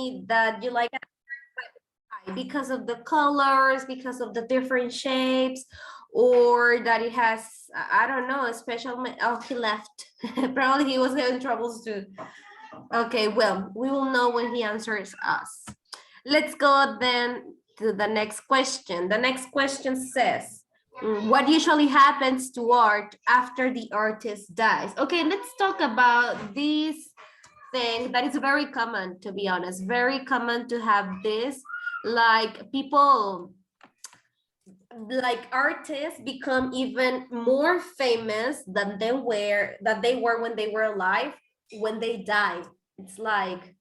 me that you like because of the colors, because of the different shapes, or that it has, I don't know, a special, oh, he left. Probably he was having troubles too. Okay, well, we will know when he answers us. Let's go then to the next question. The next question says, what usually happens to art after the artist dies? Okay, let's talk about this thing that is very common, to be honest, very common to have this, like people, like artists become even more famous than they were when they were alive, when they died. It's like,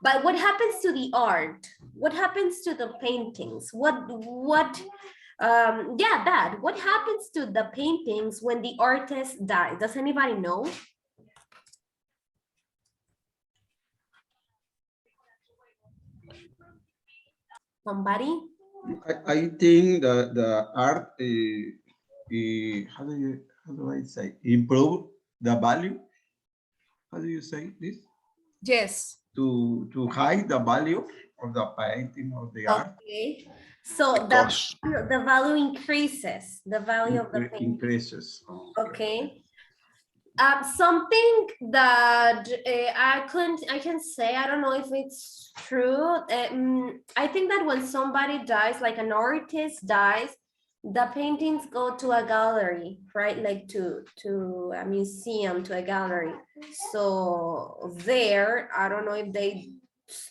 but what happens to the art? What happens to the paintings? Yeah, that. What happens to the paintings when the artist dies? Does anybody know? Somebody? I think the art, how do I say, improve the value? How do you say this? Yes. To hide the value of the painting or the art. Okay. So the value increases, the value of the painting. Increases. Okay. Something that I can say, I don't know if it's true. I think that when somebody dies, like an artist dies, the paintings go to a gallery, right? Like to a museum, to a gallery. So there, I don't know if they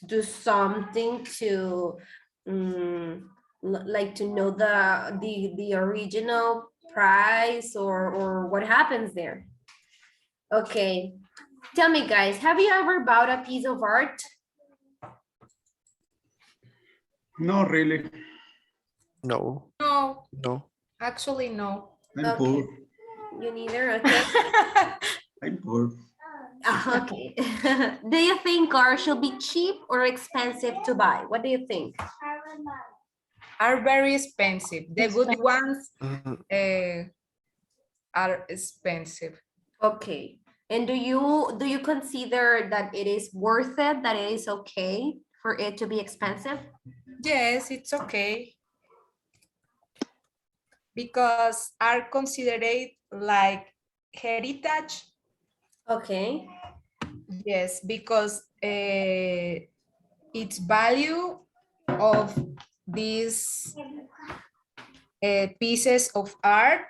do something to like to know the original price or what happens there. Okay, tell me guys, have you ever bought a piece of art? Not really. No. Actually, no. I'm poor. You neither, okay. I'm poor. Okay. Do you think art should be cheap or expensive to buy? What do you think? Are very expensive. The good ones are expensive. Okay. And do you consider that it is worth it, that it is okay for it to be expensive? Yes, it's okay. Because are considered like heritage. Okay. Yes, because its value of these pieces of art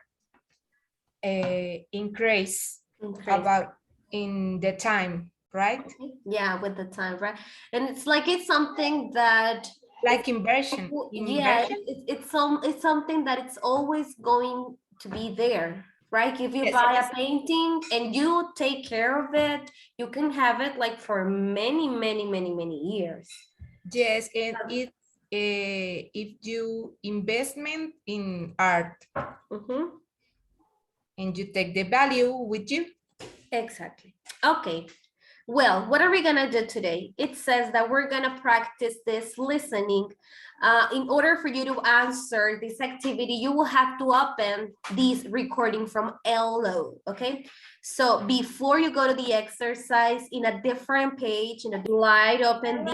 increase about in the time, right? Okay. Yeah, with the time, right? And it's like it's something that like inversion. Yeah, it's something that it's always going to be there, right? If you buy a painting and you take care of it, you can have it like for many, many, many, many years. Yes, and it if you investment in art and you take the value with you. Exactly. Okay. Well, what are we gonna do today? It says that we're gonna practice this listening. In order for you to answer this activity, you will have to open this recording from Ello, okay? So before you go to the exercise, in a different page, in a slide, open.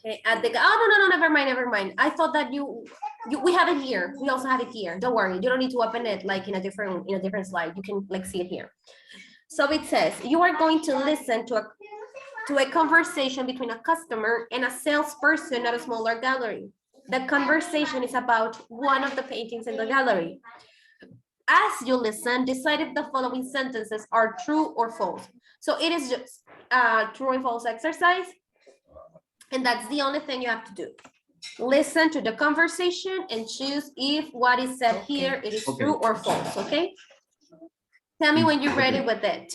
Okay, at the, oh, no, never mind. I thought that we have it here. We also have it here. Don't worry, you don't need to open it like in a different slide. You can like see it here. So it says, you are going to listen to a conversation between a customer and a salesperson at a smaller gallery. The conversation is about one of the paintings in the gallery. As you listen, decide if the following sentences are true or false. So it is just a true and false exercise. And that's the only thing you have to do. Listen to the conversation and choose if what is said here it is true or false, okay? Tell me when you're ready with it.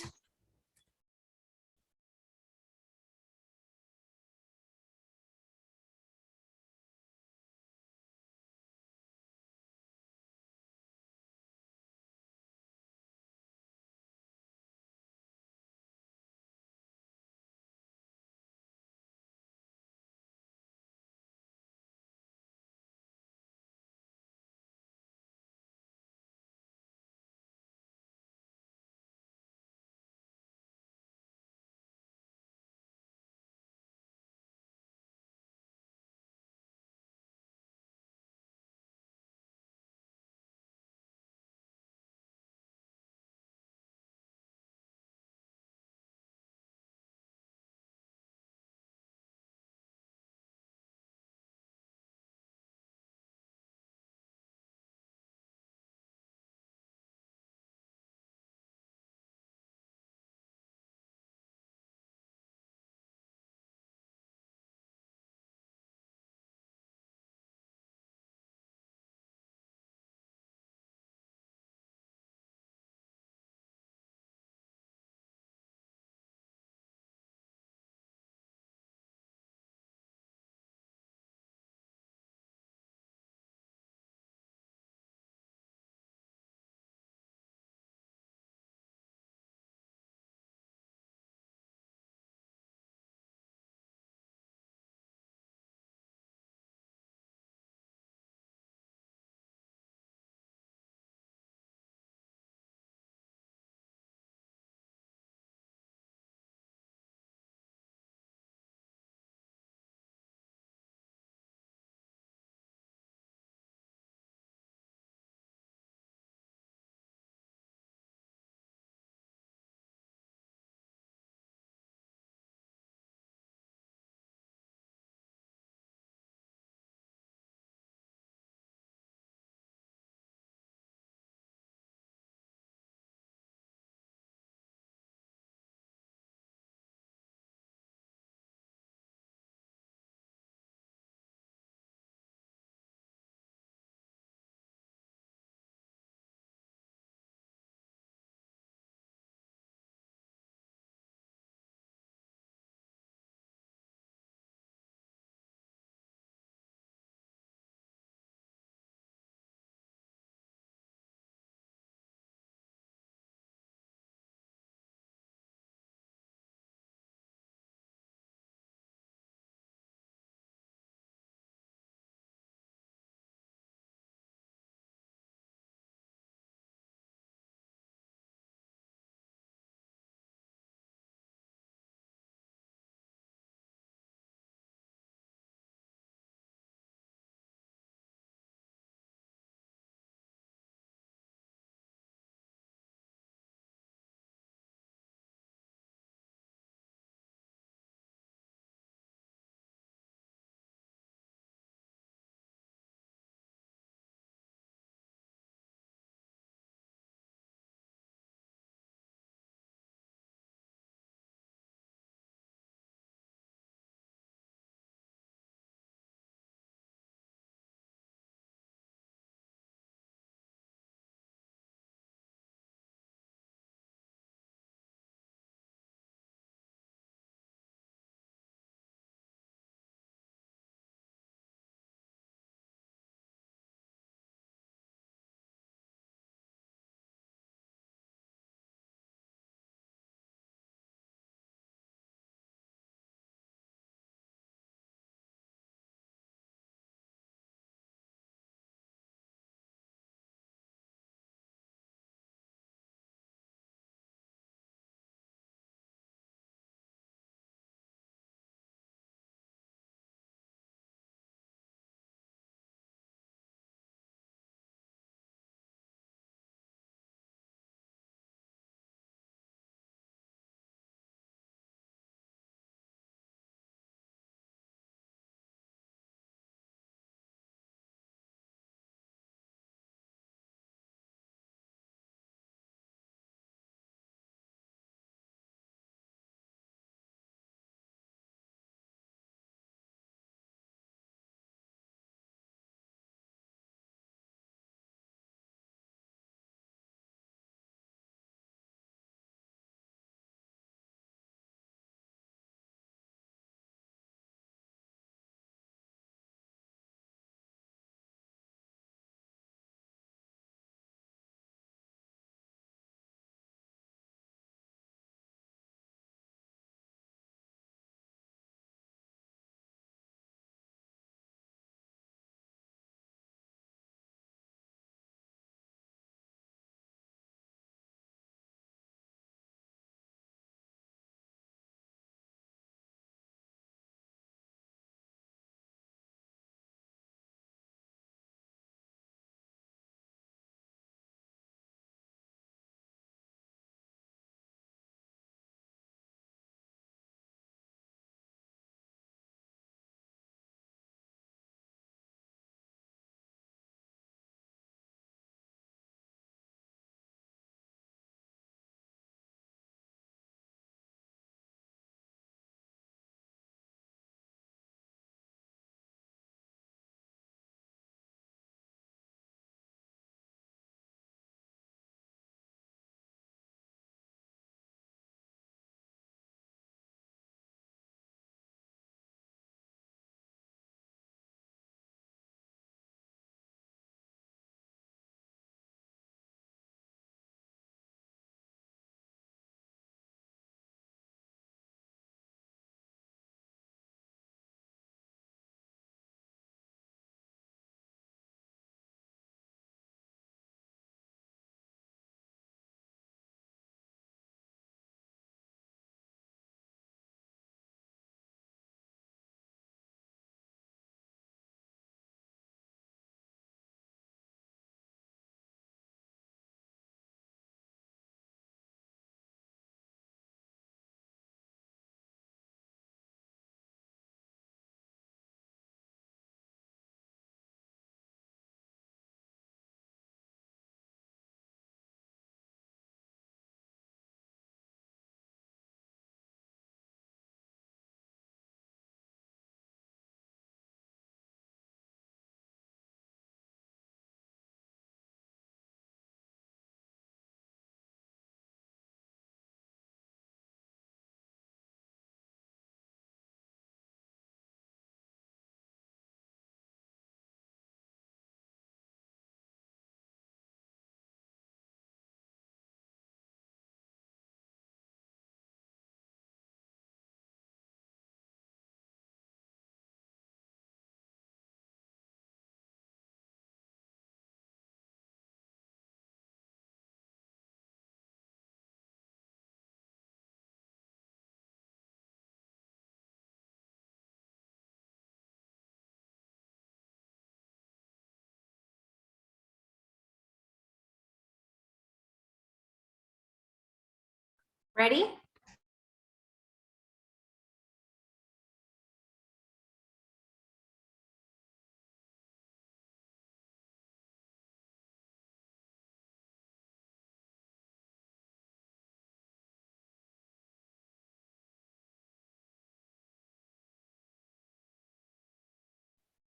Ready?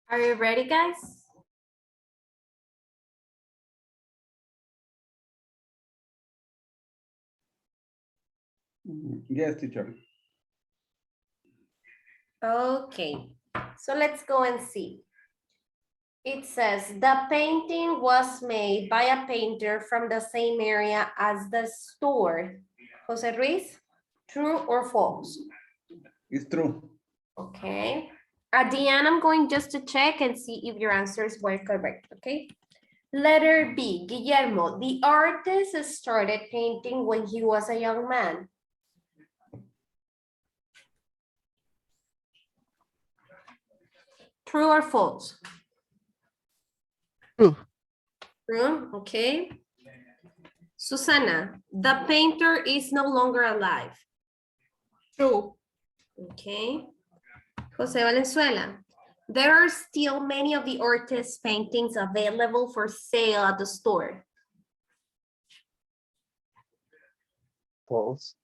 Are you ready, guys? Yes, teacher. Okay, so let's go and see. It says the painting was made by a painter from the same area as the store. Jose Ruiz, true or false? It's true. Okay. At the end, I'm going just to check and see if your answers were correct, okay? Letter B, Guillermo, the artist started painting when he was a young man. True or false? True. True, okay. Susana, the painter is no longer alive. True. Okay. Jose Valenzuela, there are still many of the artist's paintings available for sale at the store. False.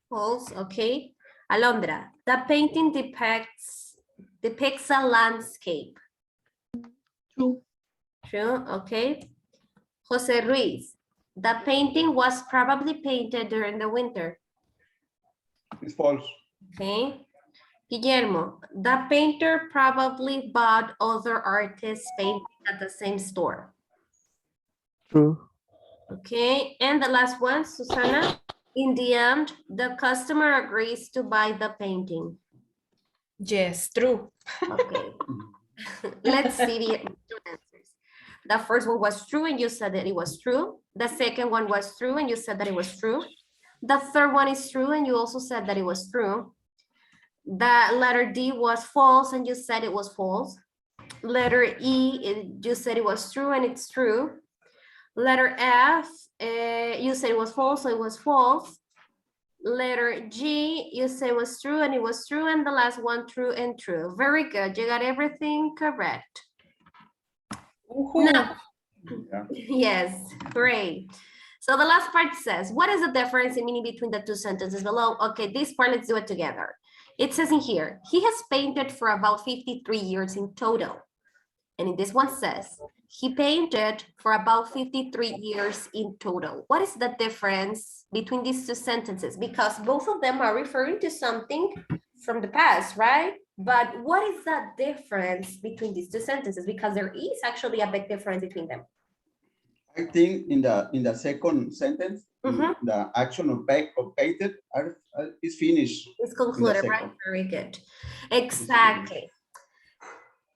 False, okay. Alondra, the painting depicts a landscape. True. True, okay. Jose Ruiz, the painting was probably painted during the winter. It's false. Okay. Guillermo, the painter probably bought other artists' paintings at the same store. True. Okay, and the last one, Susana, in the end, the customer agrees to buy the painting. Yes, true. Okay, let's see the two answers. The first one was true and you said that it was true. The second one was true and you said that it was true. The third one is true and you also said that it was true. The letter D was false and you said it was false. Letter E, you said it was true and it's true. Letter F, you said it was false, so it was false. Letter G, you said it was true and it was true. And the last one, true and true. Very good. You got everything correct. Now, Yeah. yes, great. So the last part says, what is the difference in meaning between the two sentences below? Okay, this part, let's do it together. It says in here, he has painted for about 53 years in total. And in this one says, he painted for about 53 years in total. What is the difference between these two sentences? Because both of them are referring to something from the past, right? But what is the difference between these two sentences? Because there is actually a big difference between them. I think in the second sentence, the action of painted is finished. It's concluded, right? second. Very good. Exactly.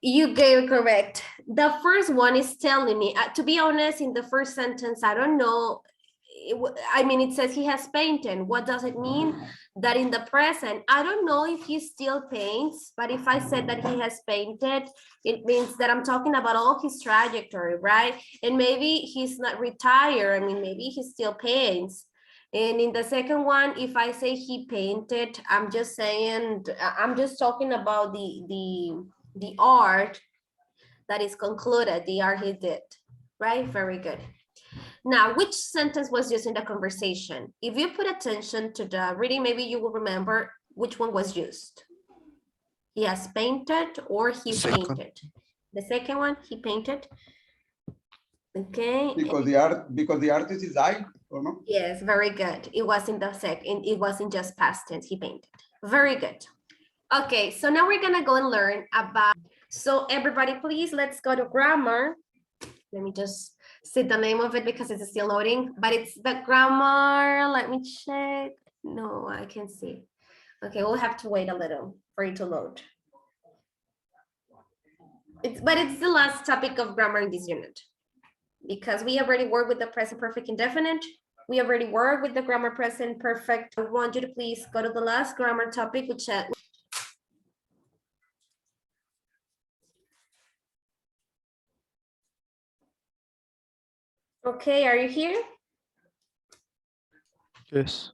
You gave it correct. The first one is telling me, to be honest, in the first sentence, I don't know. I mean, it says he has painted. What does it mean? That in the present, I don't know if he still paints, but if I said that he has painted, it means that I'm talking about all his trajectory, right? And maybe he's not retired. I mean, maybe he still paints. And in the second one, if I say he painted, I'm just saying, I'm just talking about the art that is concluded, the art he did, right? Very good. Now, which sentence was used in the conversation? If you put attention to the reading, maybe you will remember which one was used. He has painted or he painted. The second one, he painted. Okay. Because the artist is I, or no? Yes, very good. It wasn't the second, it wasn't just past tense, he painted. Very good. Okay, so now we're gonna go and learn about, so everybody please, let's go to grammar. Let me just see the name of it because it's still loading, but it's the grammar, let me check. No, I can't see. Okay, we'll have to wait a little for it to load. But it's the last topic of grammar in this unit because we already worked with the present perfect indefinite. We already worked with the grammar present perfect. I want you to please go to the last grammar topic, which okay, are you here? Yes.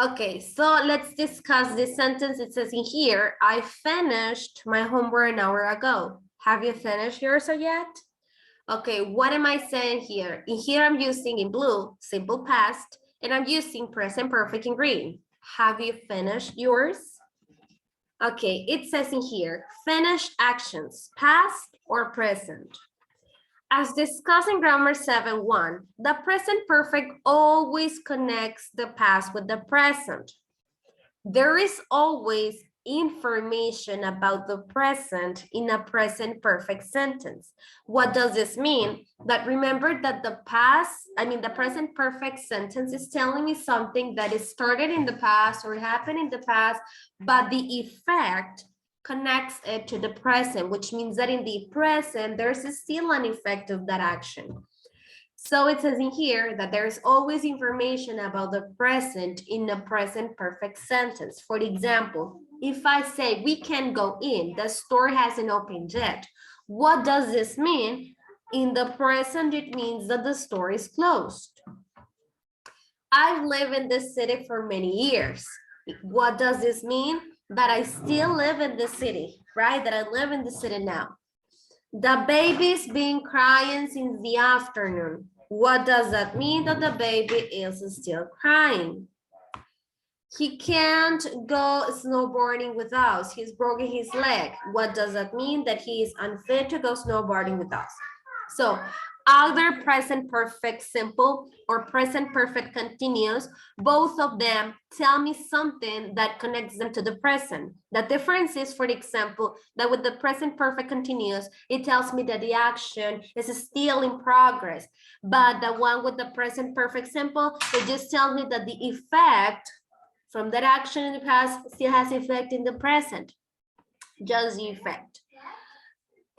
Okay, so let's discuss this sentence. It says in here, I finished my homework an hour ago. Have you finished yours yet? Okay, what am I saying here? In here, I'm using in blue, simple past, and I'm using present perfect in green. Have you finished yours? Okay, it says in here, finished actions, past or present. As discussed in grammar 7.1, the present perfect always connects the past with the present. There is always information about the present in a present perfect sentence. What does this mean? That remember that the present perfect sentence is telling me something that is started in the past or happened in the past, but the effect connects it to the present, which means that in the present, there's still an effect of that action. So it says in here that there's always information about the present in a present perfect sentence. For example, if I say we can go in, the store hasn't opened yet. What does this mean? In the present, it means that the store is closed. I've lived in this city for many years. What does this mean? That I still live in the city, right? That I live in the city now. The baby's been crying since the afternoon. What does that mean? That the baby is still crying. He can't go snowboarding with us. He's broken his leg. What does that mean? That he is unfit to go snowboarding with us. So either present perfect simple or present perfect continuous, both of them tell me something that connects them to the present. The difference is, for example, that with the present perfect continuous, it tells me that the action is still in progress. But the one with the present perfect simple, it just tells me that the effect from that action in the past still has effect in the present, just the effect.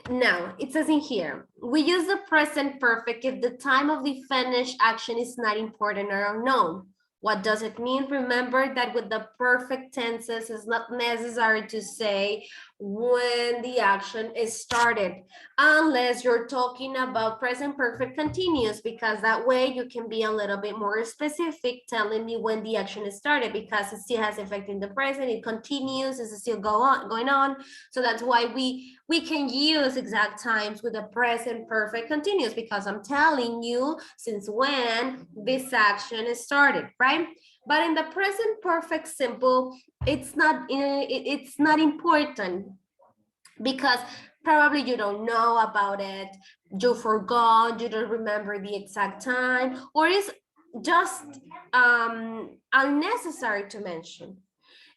Now, it says in here, we use the present perfect if the time of the finished action is not important or unknown. What does it mean? Remember that with the perfect tenses, it's not necessary to say when the action is started, unless you're talking about present perfect continuous, because that way you can be a little bit more specific, telling me when the action is started, because it still has effect in the present, it continues, it's still going on. So that's why we can use exact times with the present perfect continuous, because I'm telling you since when this action is started, right? But in the present perfect simple, it's not important, because probably you don't know about it, you forgot, you don't remember the exact time, or it's just unnecessary to mention.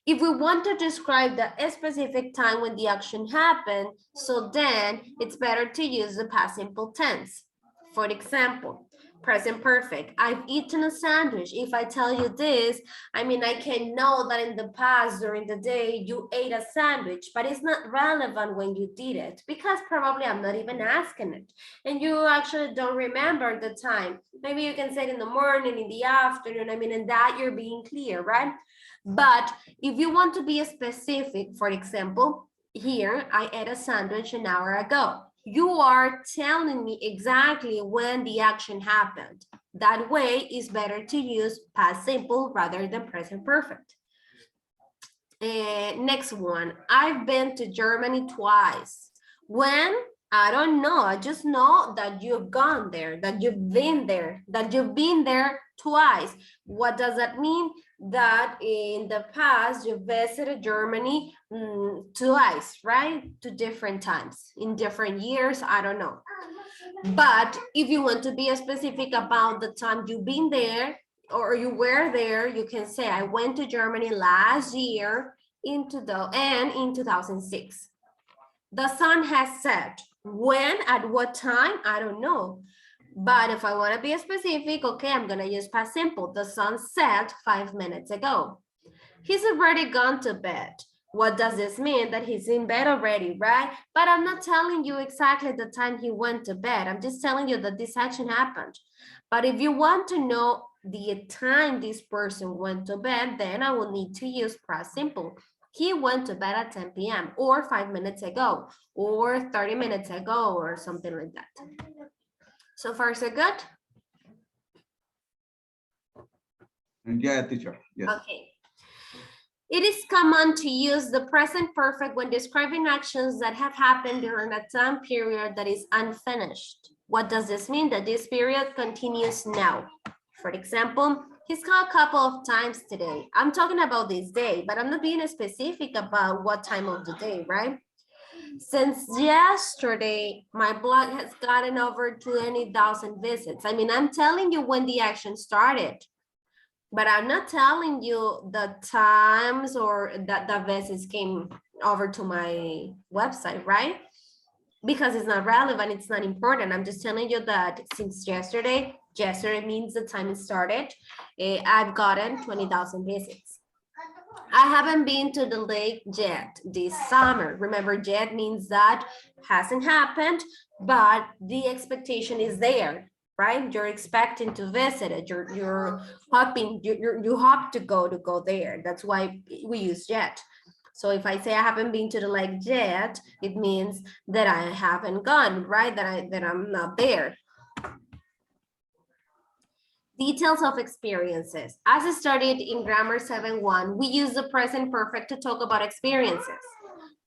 If we want to describe the specific time when the action happened, so then it's better to use the past simple tense. For example, present perfect, I've eaten a sandwich. If I tell you this, I mean, I can know that in the past, during the day, you ate a sandwich, but it's not relevant when you did it, because probably I'm not even asking it. And you actually don't remember the time. Maybe you can say it in the morning, in the afternoon, I mean, in that you're being clear, right? But if you want to be specific, for example, here, I ate a sandwich an hour ago. You are telling me exactly when the action happened. That way, it's better to use past simple rather than present perfect. Next one, I've been to Germany twice. When? I don't know. I just know that you've gone there, that you've been there, that you've been there twice. What does that mean? That in the past you visited Germany twice, right? 2 different times in different years. I don't know. But if you want to be specific about the time you've been there or you were there, you can say, I went to Germany last year in 2006. The sun has set. When, at what time? I don't know. But if I want to be specific, okay, I'm going to use past simple. The sun set 5 minutes ago. He's already gone to bed. What does this mean? That he's in bed already, right? But I'm not telling you exactly the time he went to bed. I'm just telling you that this action happened. But if you want to know the time this person went to bed, then I will need to use past simple. He went to bed at 10 p.m. or 5 minutes ago or 30 minutes ago or something like that. So far, so good? Yeah, teacher. Yes. Okay. It is common to use the present perfect when describing actions that have happened during a time period that is unfinished. What does this mean? That this period continues now. For example, he's called a couple of times today. I'm talking about this day, but I'm not being specific about what time of the day, right? Since yesterday, my blog has gotten over 20,000 visits. I mean, I'm telling you when the action started, but I'm not telling you the times or that the visits came over to my website, right? Because it's not relevant, it's not important. I'm just telling you that since yesterday means the time it started, I've gotten 20,000 visits. I haven't been to the lake yet this summer. Remember, yet means that hasn't happened, but the expectation is there, right? You're expecting to visit it. You're hoping, you hope to go there. That's why we use yet. So if I say I haven't been to the lake yet, it means that I haven't gone, right? That I'm not there. Details of experiences. As I studied in Grammar 7.1, we use the present perfect to talk about experiences.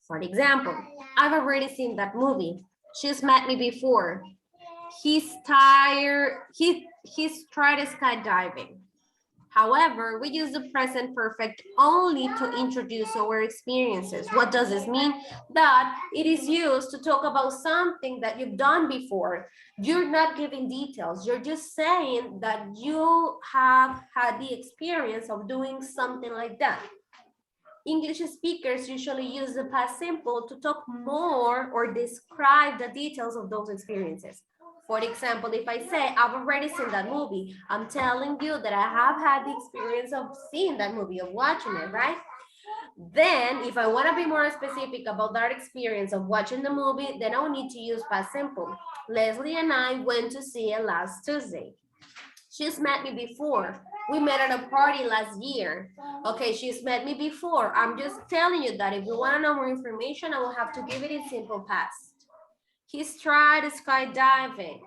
For example, I've already seen that movie. She's met me before. He's tired. He's tried skydiving. However, we use the present perfect only to introduce our experiences. What does this mean? That it is used to talk about something that you've done before. You're not giving details. You're just saying that you have had the experience of doing something like that. English speakers usually use the past simple to talk more or describe the details of those experiences. For example, if I say, I've already seen that movie, I'm telling you that I have had the experience of seeing that movie, of watching it, right? Then, if I want to be more specific about that experience of watching the movie, then I will need to use past simple. Leslie and I went to see it last Tuesday. She's met me before. We met at a party last year. Okay, she's met me before. I'm just telling you that if you want to know more information, I will have to give it in simple past. He's tried skydiving,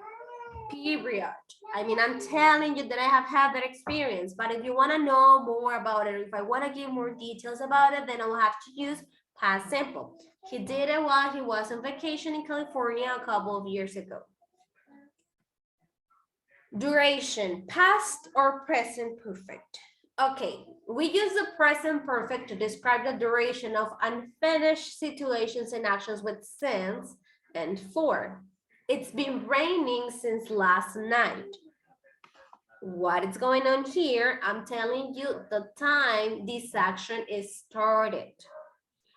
period. I mean, I'm telling you that I have had that experience, but if you want to know more about it, if I want to give more details about it, then I'll have to use past simple. He did it while he was on vacation in California a couple of years ago. Duration, past or present perfect. Okay, we use the present perfect to describe the duration of unfinished situations and actions with since and for. It's been raining since last night. What is going on here? I'm telling you the time this action is started.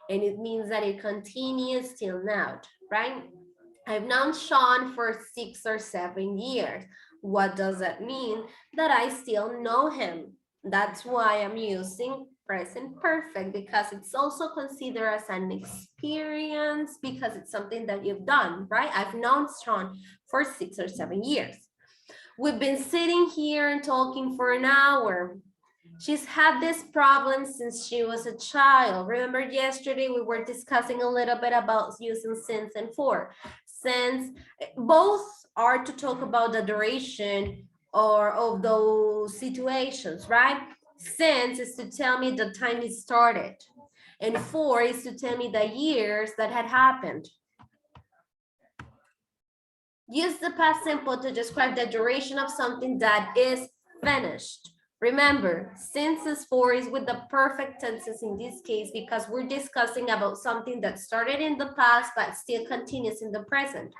And it means that it continues till now, right? I've known Sean for 6 or 7 years. What does that mean? That I still know him. That's why I'm using present perfect, because it's also considered as an experience, because it's something that you've done, right? I've known Sean for 6 or 7 years. We've been sitting here and talking for an hour. She's had this problem since she was a child. Remember yesterday we were discussing a little bit about using since and for. Since both are to talk about the duration or of those situations, right? Since is to tell me the time it started, and for is to tell me the years that had happened. Use the past simple to describe the duration of something that is finished. Remember, since is for is with the perfect tenses in this case, because we're discussing about something that started in the past but still continues in the present.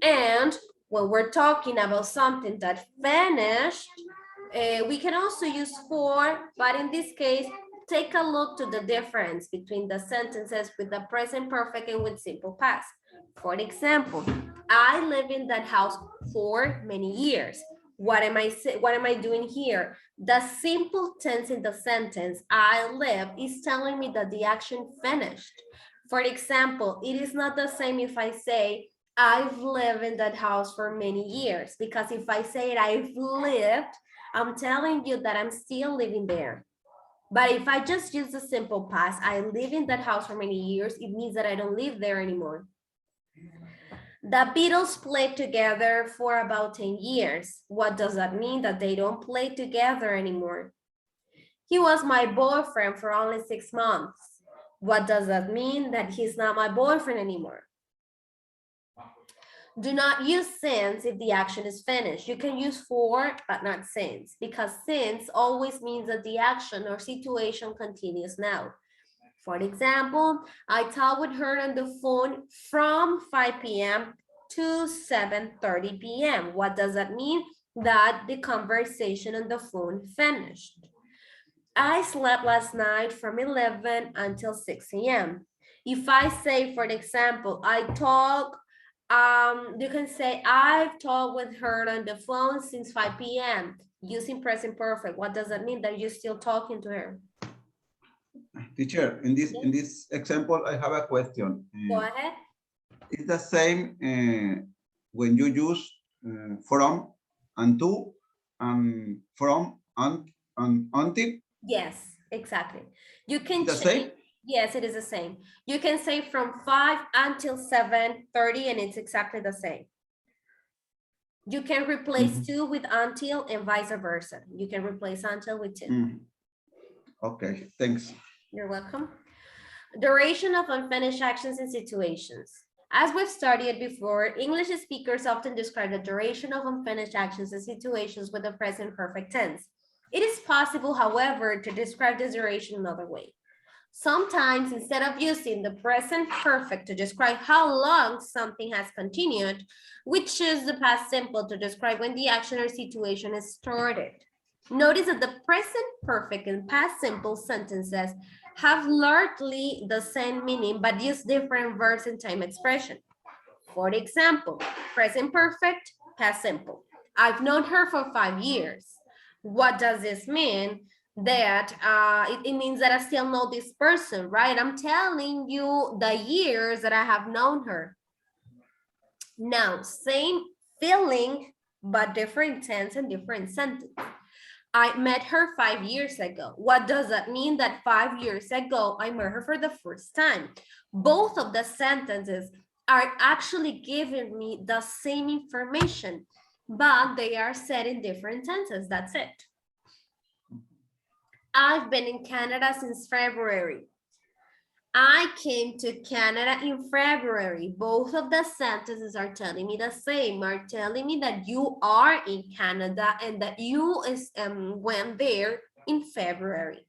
And when we're talking about something that finished, we can also use for, but in this case, take a look to the difference between the sentences with the present perfect and with simple past. For example, I live in that house for many years. What am I doing here? The simple tense in the sentence, I live, is telling me that the action finished. For example, it is not the same if I say, I've lived in that house for many years, because if I say I've lived, I'm telling you that I'm still living there. But if I just use the simple past, I live in that house for many years, it means that I don't live there anymore. The Beatles played together for about 10 years. What does that mean? That they don't play together anymore. He was my boyfriend for only 6 months. What does that mean? That he's not my boyfriend anymore. Do not use since if the action is finished. You can use for, but not since, because since always means that the action or situation continues now. For example, I talked with her on the phone from 5 p.m. to 7:30 p.m. What does that mean? That the conversation on the phone finished. I slept last night from 11 until 6 a.m. If I say, for example, you can say, I've talked with her on the phone since 5 p.m. using present perfect. What does that mean? That you're still talking to her? Teacher, in this example, I have a question. Go ahead. It's the same when you use from and to and from and until. Yes, exactly. You can The same? Yes, it is the same. You can say from 5 until 7:30 and it's exactly the same. You can replace to with until and vice versa. You can replace until with to. Okay, thanks. You're welcome. Duration of unfinished actions and situations. As we've studied before, English speakers often describe the duration of unfinished actions and situations with the present perfect tense. It is possible, however, to describe this duration another way. Sometimes, instead of using the present perfect to describe how long something has continued, we choose the past simple to describe when the action or situation is started. Notice that the present perfect and past simple sentences have largely the same meaning, but use different verbs and time expression. For example, present perfect, past simple. I've known her for 5 years. What does this mean? That it means that I still know this person, right? I'm telling you the years that I have known her. Now, same feeling, but different tense and different sentence. I met her 5 years ago. What does that mean? That 5 years ago, I met her for the first time. Both of the sentences are actually giving me the same information, but they are said in different tenses. That's it. I've been in Canada since February. I came to Canada in February. Both of the sentences are telling me the same, are telling me that you are in Canada and that you went there in February.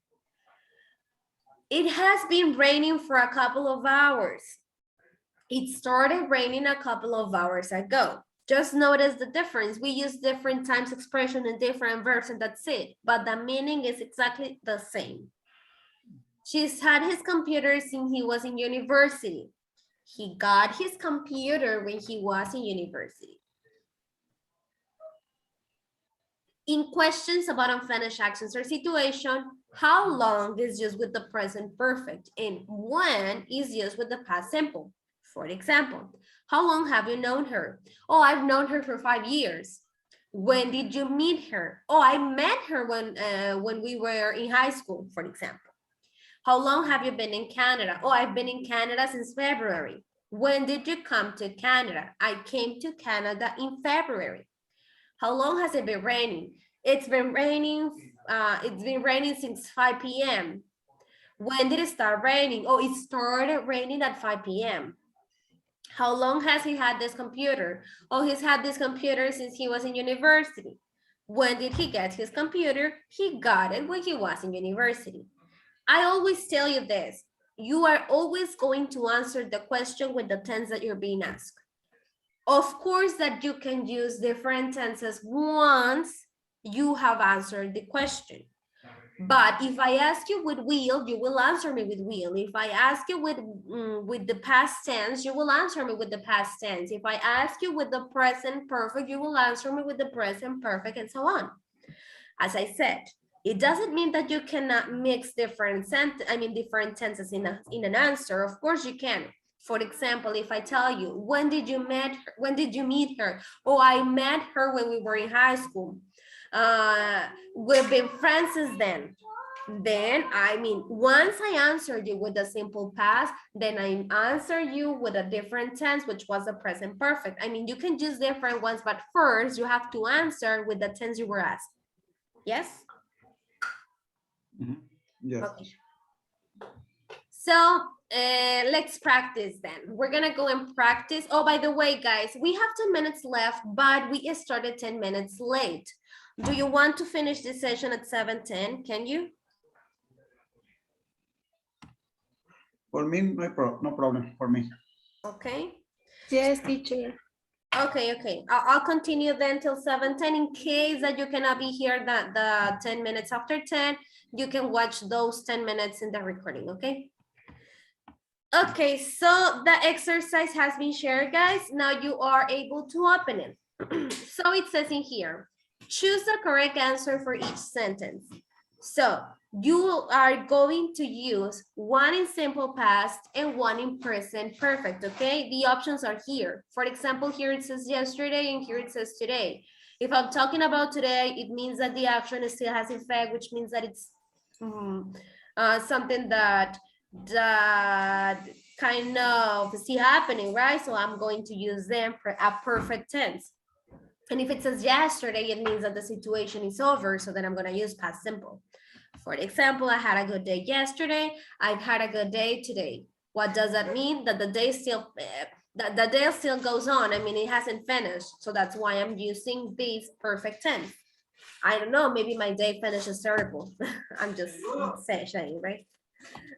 It has been raining for a couple of hours. It started raining a couple of hours ago. Just notice the difference. We use different times expression and different verbs and that's it. But the meaning is exactly the same. She's had his computer since he was in university. He got his computer when he was in university. In questions about unfinished actions or situation, how long is used with the present perfect and when is used with the past simple. For example, how long have you known her? Oh, I've known her for 5 years. When did you meet her? Oh, I met her when we were in high school, for example. How long have you been in Canada? Oh, I've been in Canada since February. When did you come to Canada? I came to Canada in February. How long has it been raining? It's been raining since 5 p.m. When did it start raining? Oh, it started raining at 5 p.m. How long has he had this computer? Oh, he's had this computer since he was in university. When did he get his computer? He got it when he was in university. I always tell you this, you are always going to answer the question with the tense that you're being asked. Of course that you can use different tenses once you have answered the question. But if I ask you with will, you will answer me with will. If I ask you with the past tense, you will answer me with the past tense. If I ask you with the present perfect, you will answer me with the present perfect and so on. As I said, it doesn't mean that you cannot mix different tenses in an answer. Of course you can. For example, if I tell you, when did you meet her? Oh, I met her when we were in high school. We've been friends since then. Once I answered you with the simple past, then I answer you with a different tense, which was the present perfect. You can use different ones, but first you have to answer with the tense you were asked. Yes? Yes. Okay. So let's practice then. We're gonna go and practice. Oh, by the way, guys, we have 10 minutes left, but we started 10 minutes late. Do you want to finish this session at 7:10? Can you? For me, no problem for me. Okay. Yes, teacher. Okay. I'll continue then till 7:10 in case that you cannot be here the 10 minutes after 10, you can watch those 10 minutes in the recording, okay? Okay, so the exercise has been shared, guys. Now you are able to open it. So it says in here, choose the correct answer for each sentence. So you are going to use one in simple past and one in present perfect, okay? The options are here. For example, here it says yesterday and here it says today. If I'm talking about today, it means that the action still has effect, which means that it's something that kind of see happening, right? So I'm going to use them for a perfect tense. And if it says yesterday, it means that the situation is over. So then I'm going to use past simple. For example, I had a good day yesterday. I've had a good day today. What does that mean? That the day still the day still goes on. I mean, it hasn't finished. So that's why I'm using this perfect tense. I don't know, maybe my day finishes terrible. I'm just saying, right?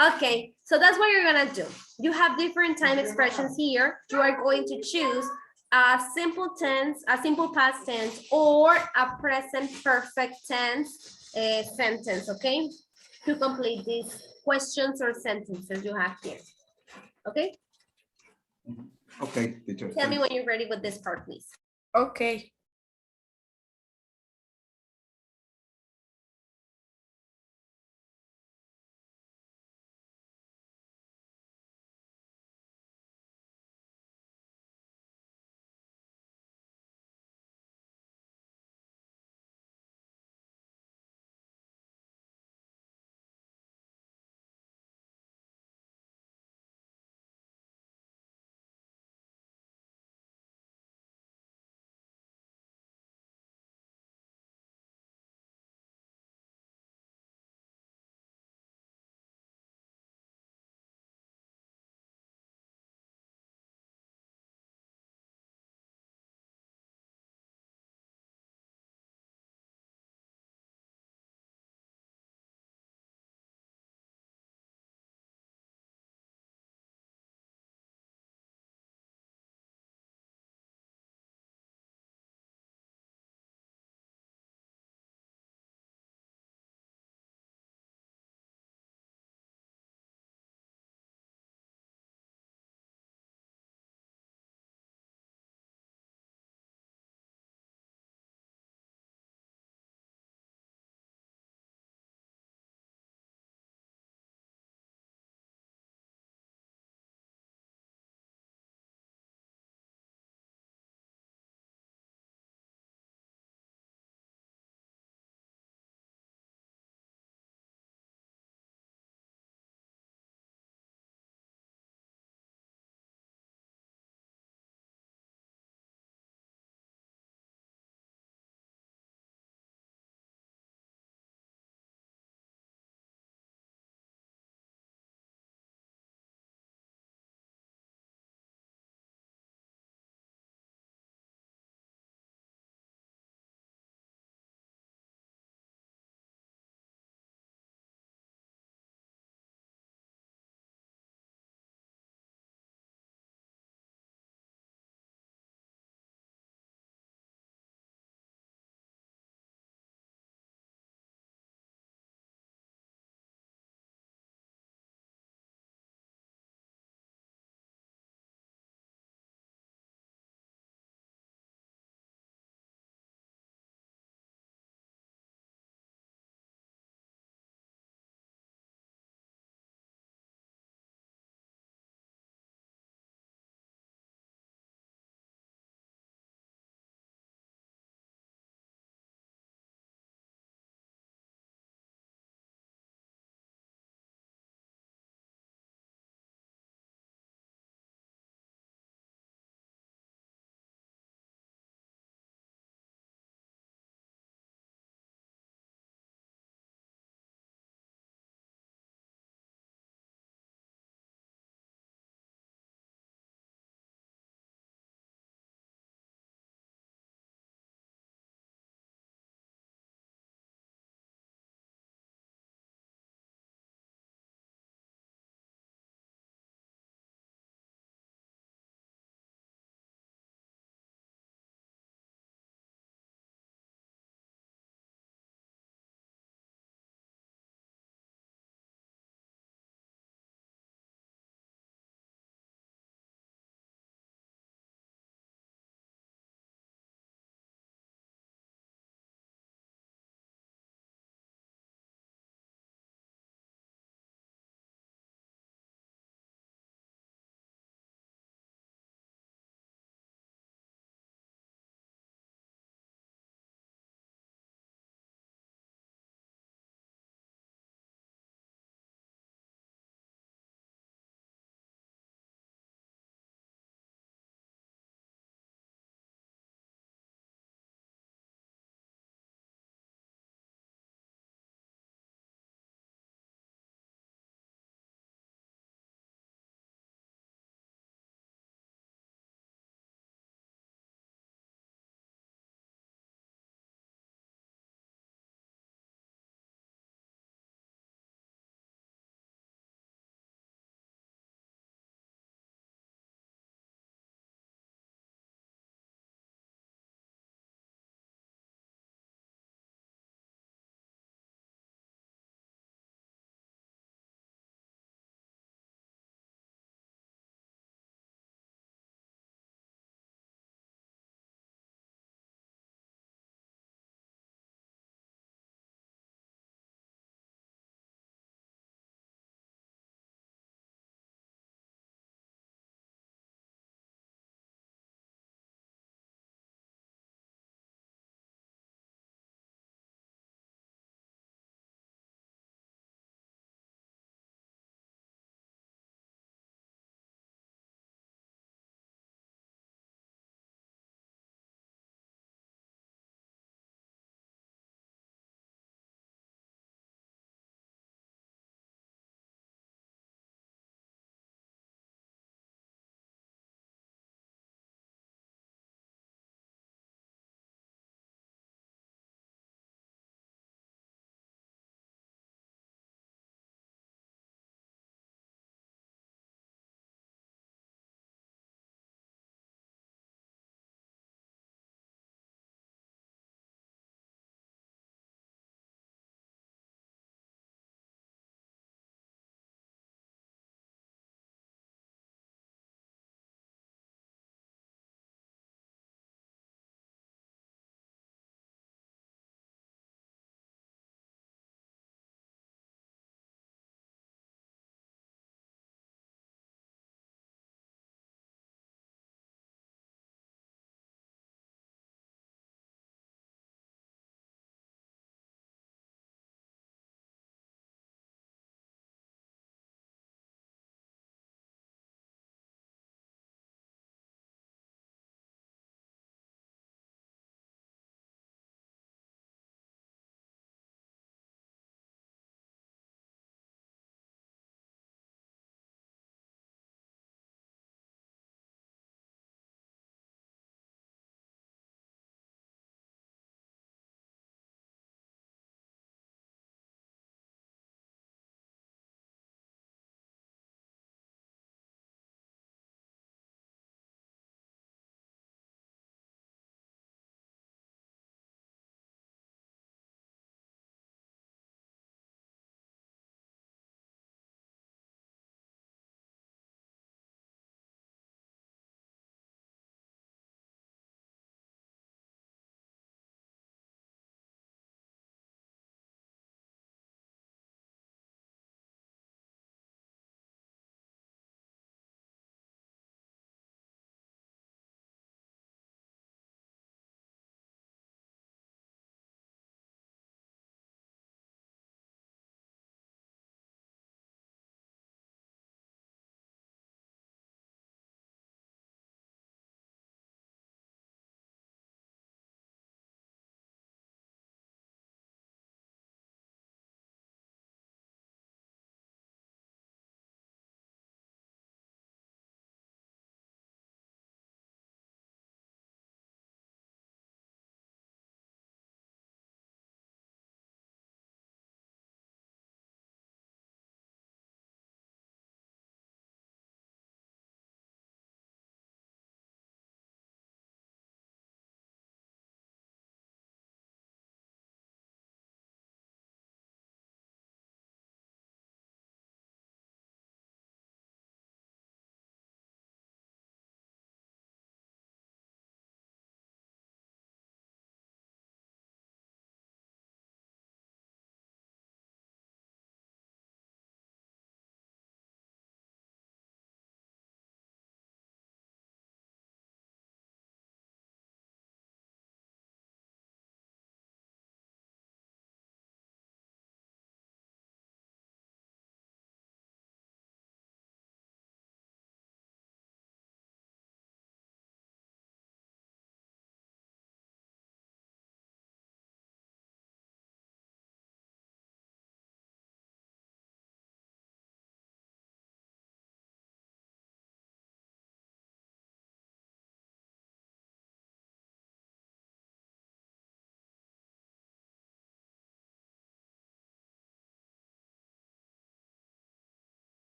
Okay, so that's what you're gonna do. You have different time expressions here. You are going to choose a simple tense, a simple past tense, or a present perfect tense sentence, okay? To complete these questions or sentences you have here. Okay? Okay, teacher. Tell me when you're ready with this part, please. Okay.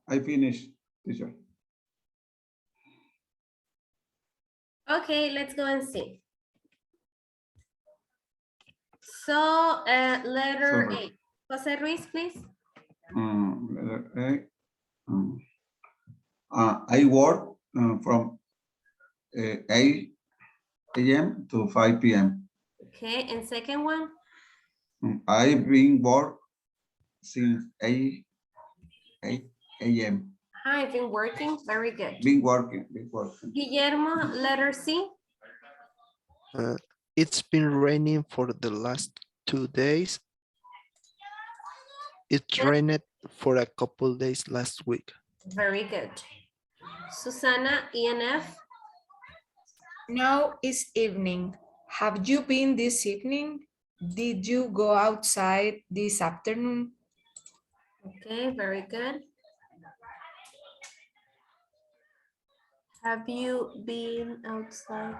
I finished, teacher. Okay, let's go and see. So, letter Sorry. A. Jose Ruiz, please. Letter A. I work from 8 a.m. to 5 p.m. Okay, and second one. I've been work since 8 a.m. I've been working, very good. Been working. Guillermo, letter C. It's been raining for the last 2 days. It Yeah. rained for a couple days last week. Very good. Susana, ENF. Now it's evening. Have you been this evening? Did you go outside this afternoon? Okay, very good. Have you been outside?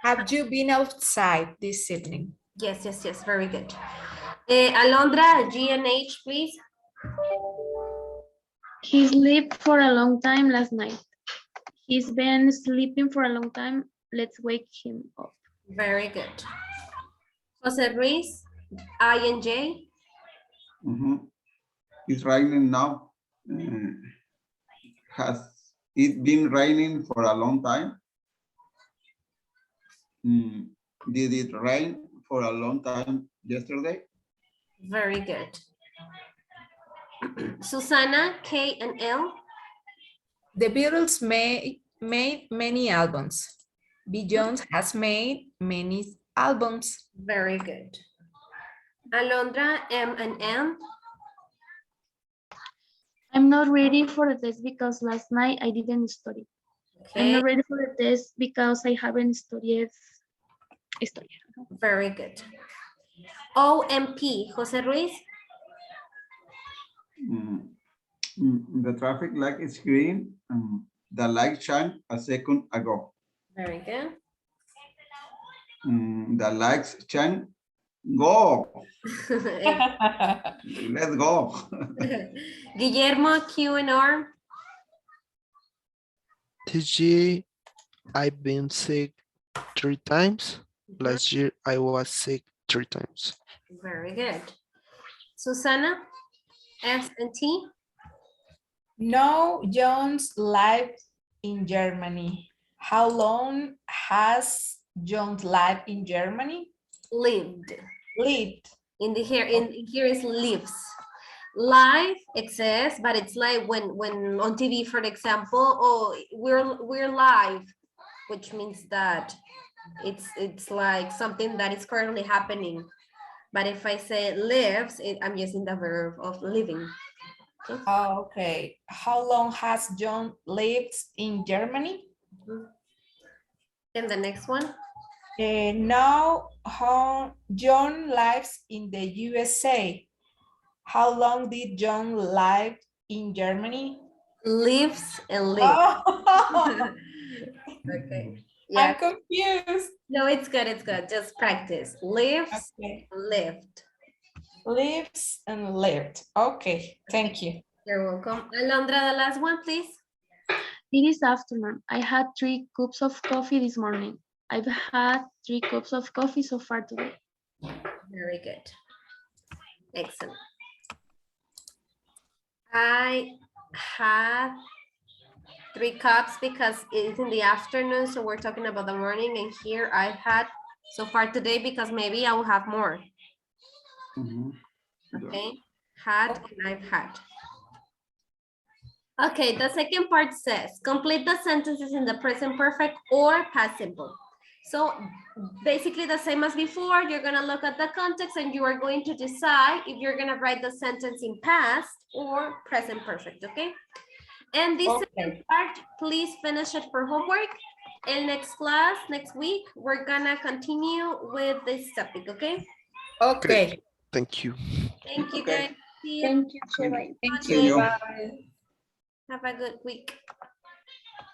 Have you been outside this evening? Yes, yes, yes, very good. Alondra, GNH, please. He slept for a long time last night. He's been sleeping for a long time. Let's wake him up. Very good. Jose Ruiz, INJ. It's raining now. Has it been raining for a long time? Did it rain for a long time yesterday? Very good. Susana, K and L. The Beatles made many albums. Beyonce has made many albums. Very good. Alondra, M and N. I'm not ready for the test because last night I didn't study. I'm Okay, not ready for the test because I haven't studied. very good. O and P, Jose Ruiz. The traffic light is green. The light shined a second ago. Very good. The lights shine. Go. Let's go. Guillermo, Q and R. TG, I've been sick 3 times. Last year I was sick 3 times. Very good. Susana, S and T. No, John's lived in Germany. How long has John's lived in Germany? Lived. Lived. In the here is lives. Live exists, but it's like when on TV, for example, oh, we're live, which means that it's like something that is currently happening. But if I say lives, I'm using the verb of living. Okay. Okay. How long has John lived in Germany? And the next one. Now, how John lives in the USA. How long did John live in Germany? Lives and lives. Oh, Okay. I'm Yeah. confused. No, it's good. It's good. Just practice. Lives, Okay. lived. Lives and lived. Okay, thank you. You're welcome. Alondra, the last one, please. It is afternoon. I had 3 cups of coffee this morning. I've had 3 cups of coffee so far today. Very good. Excellent. I had 3 cups because it's in the afternoon, so we're talking about the morning, and here I've had so far today because maybe I will have more. Okay, had and I've had. Okay, the second part says, complete the sentences in the present perfect or past simple. So basically the same as before, you're gonna look at the context and you are going to decide if you're gonna write the sentence in past or present perfect, okay? And this second part, please finish it for homework. And next class, next week, we're gonna continue with this topic, okay? Okay. Thank you. Thank you, Okay. guys. See you. Thank you. Bye-bye. Thank See you. you. Bye. Have a good week.